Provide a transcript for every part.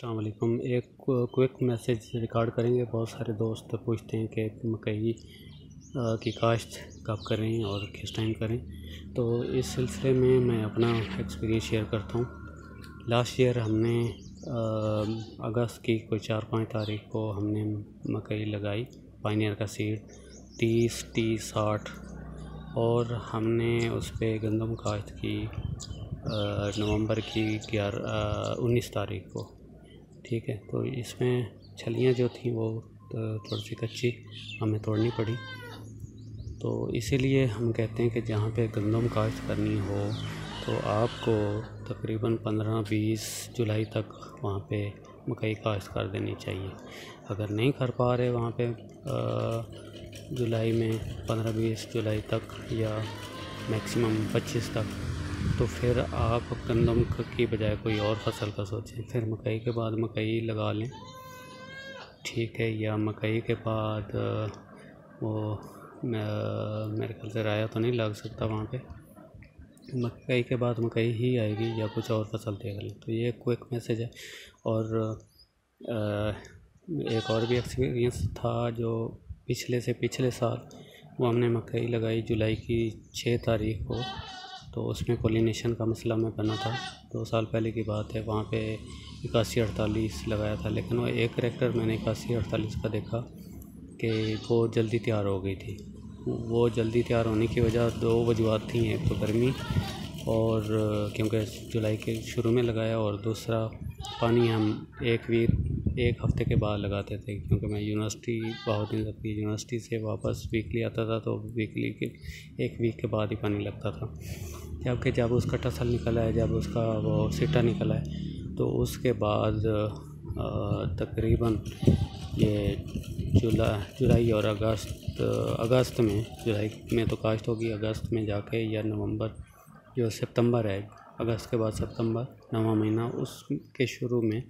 अस्सलाम वालेकुम। एक क्विक मैसेज रिकॉर्ड करेंगे। बहुत सारे दोस्त पूछते हैं कि मकई की काश्त कब करें और किस टाइम करें, तो इस सिलसिले में मैं अपना एक्सपीरियंस शेयर करता हूँ। लास्ट ईयर हमने अगस्त की कोई 4-5 तारीख को हमने मकई लगाई, पायनियर का सीड 30 60, और हमने उस पर गंदम काश्त की नवंबर की 19 तारीख को। ठीक है, तो इसमें छलियाँ जो थी वो थोड़ी सी कच्ची हमें तोड़नी पड़ी। तो इसीलिए हम कहते हैं कि जहाँ पे गंदम काश्त करनी हो तो आपको तकरीबन 15-20 जुलाई तक वहाँ पे मकई काश्त कर देनी चाहिए। अगर नहीं कर पा रहे वहाँ पे जुलाई में 15-20 जुलाई तक या मैक्सिमम 25 तक, तो फिर आप गंदम की बजाय कोई और फसल का सोचें। फिर मकई के बाद मकई लगा लें, ठीक है, या मकई के बाद वो मेरे ख्याल से राया तो नहीं लग सकता वहाँ पे। मकई के बाद मकई ही आएगी या कुछ और फसल देख लें। तो ये क्विक मैसेज है। और एक और भी एक्सपीरियंस था जो पिछले साल, वो हमने मकई लगाई जुलाई की 6 तारीख को। तो उसमें पॉलिनेशन का मसला में बना था, 2 साल पहले की बात है। वहाँ पे 81-48 लगाया था, लेकिन वो एक ट्रैक्टर मैंने 81-48 का देखा कि वो जल्दी तैयार हो गई थी। वो जल्दी तैयार होने की वजह 2 वजूहत थी। एक तो गर्मी, और क्योंकि जुलाई के शुरू में लगाया, और दूसरा पानी हम एक हफ़्ते के बाद लगाते थे, क्योंकि मैं यूनिवर्सिटी बहुत दिन तक यूनिवर्सिटी से वापस वीकली आता था, तो वीकली के 1 वीक के बाद ही पानी लगता था। जबकि जब उसका टसल निकला है, जब उसका वो सिट्टा निकला है, तो उसके बाद तकरीबन ये जुलाई और अगस्त में, जुलाई में तो काश्त होगी, अगस्त में जाके या नवंबर जो सितंबर है, अगस्त के बाद सितंबर 9वां महीना, उसके शुरू में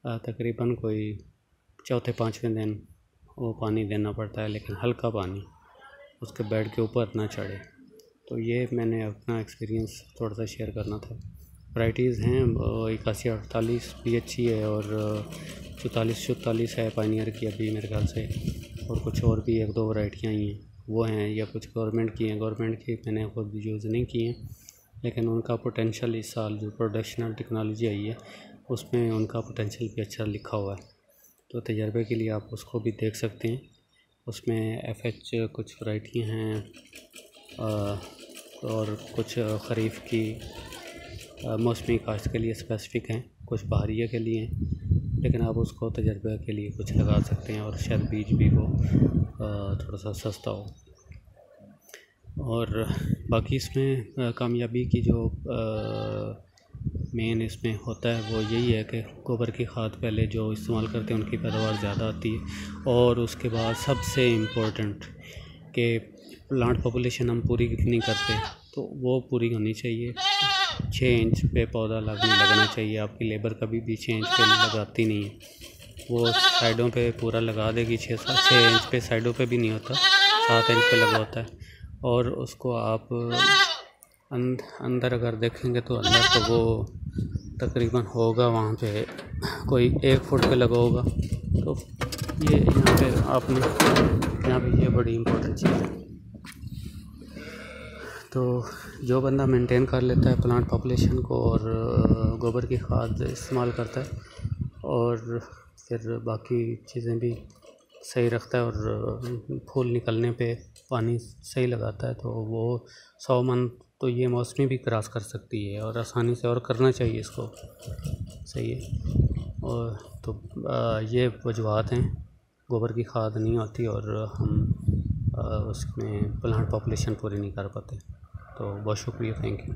तकरीबन कोई 4-5वें दिन वो पानी देना पड़ता है, लेकिन हल्का पानी, उसके बेड के ऊपर ना चढ़े। तो ये मैंने अपना एक्सपीरियंस थोड़ा सा शेयर करना था। वैराइटीज़ हैं 81-48 भी अच्छी है, और 44-44 है पायनियर की अभी मेरे ख्याल से, और कुछ और भी 1-2 वैराइटियाँ ही हैं वो हैं, या कुछ गवर्नमेंट की हैं। गवर्नमेंट की मैंने खुद यूज़ नहीं की हैं, लेकिन उनका पोटेंशियल इस साल जो प्रोडक्शनल टेक्नोलॉजी आई है उसमें उनका पोटेंशियल भी अच्छा लिखा हुआ है। तो तजर्बे के लिए आप उसको भी देख सकते हैं। उसमें FH कुछ वैराइटियाँ हैं, और कुछ ख़रीफ की मौसमी काश्त के लिए स्पेसिफ़िक हैं, कुछ बहारिया के लिए हैं, लेकिन आप उसको तजर्बे के लिए कुछ लगा सकते हैं, और शायद बीज भी वो थोड़ा सा सस्ता हो। और बाकी इसमें कामयाबी की जो मेन इसमें होता है वो यही है कि गोबर की खाद पहले जो इस्तेमाल करते हैं उनकी पैदावार ज़्यादा आती है, और उसके बाद सबसे इम्पोर्टेंट कि प्लांट पॉपुलेशन हम पूरी नहीं करते, तो वो पूरी होनी चाहिए। 6 इंच पे पौधा लगना चाहिए। आपकी लेबर कभी भी 6 इंच पे लगाती नहीं है, वो साइडों पे पूरा लगा देगी। 6 इंच पे साइडों पे भी नहीं होता, 7 इंच पे लगा होता है। और उसको आप अंदर अगर देखेंगे तो अंदर तो वो तकरीबन होगा वहाँ पे कोई 1 फुट पे लगा होगा। तो ये यहाँ पे ये बड़ी इम्पोर्टेंट चीज़ है। तो जो बंदा मेंटेन कर लेता है प्लांट पॉपुलेशन को और गोबर की खाद इस्तेमाल करता है, और फिर बाकी चीज़ें भी सही रखता है, और फूल निकलने पे पानी सही लगाता है, तो वो 100 मन तो ये मौसमी भी क्रॉस कर सकती है, और आसानी से, और करना चाहिए इसको, सही है। और तो ये वजूहत हैं, गोबर की खाद नहीं होती और हम उसमें प्लांट पॉपुलेशन पूरी नहीं कर पाते। तो बहुत शुक्रिया, थैंक यू।